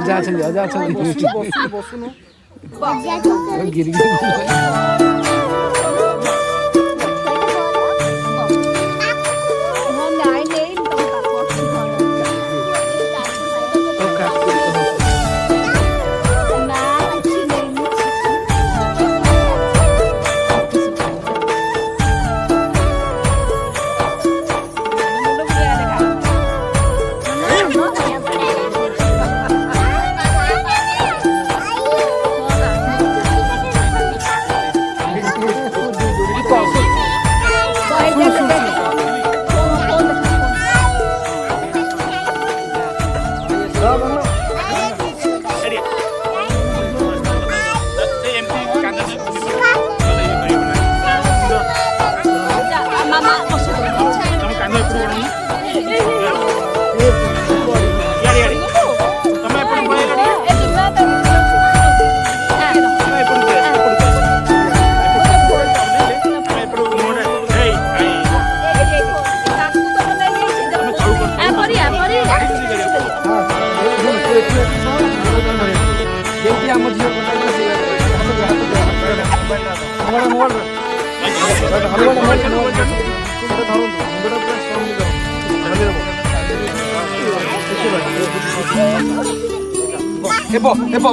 ଅଜା ଅଛନ୍ତି ଅଜା ଅଛନ୍ତି ବସୁନୁ ଗିରି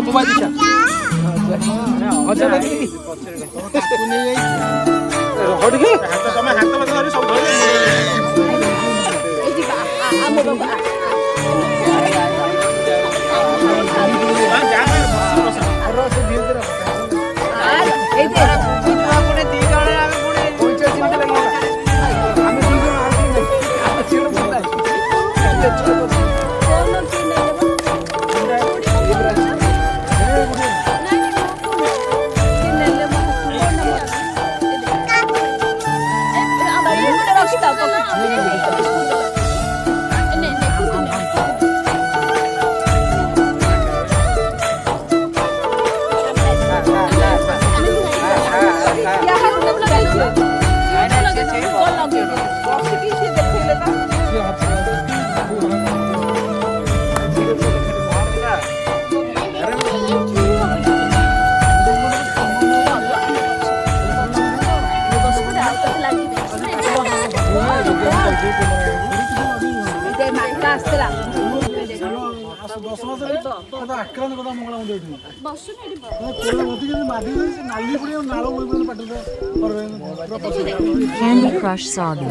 মোবাইল দিছা অজা লাগি তাকু নেই যাই হড়কি হাত তুমি হাত মত ধরি সব ধরি এই আমো বাবা রস দিয়ে দে এই দে আপনি ଦି ଜଣ ଆମେ ପୁଣି 45 ମିନିଟ ଲାଗିବ ଆମେ ଦି ଜଣ ଆଉ ଦିନ ଆମେ ଛିଡ଼ ପଡା Candy Crush Saga.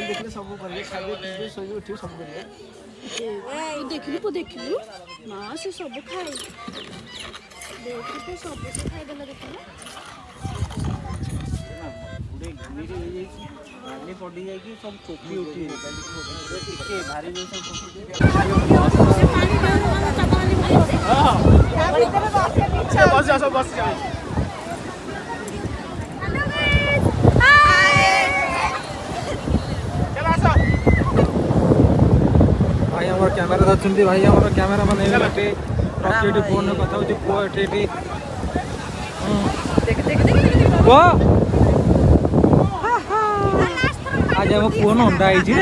देखले सब करे खाबे पीबे सोई उठी सब करे देखलु देखलु ना से सब खाए देखि तो सब से खाइ देला देखलु पूरे घमीरे हो जाई आगे पड़ी जाई कि सब टोपी उठी टिके भारी जो सब हां बस जा सब बस जा भाई हमर कैमरा धरछन्ती भाई हमर कैमरा मन एले बाटे रॉकेट फोन कथा होची को एठी देख वो आज हम फोन होंडा आइजी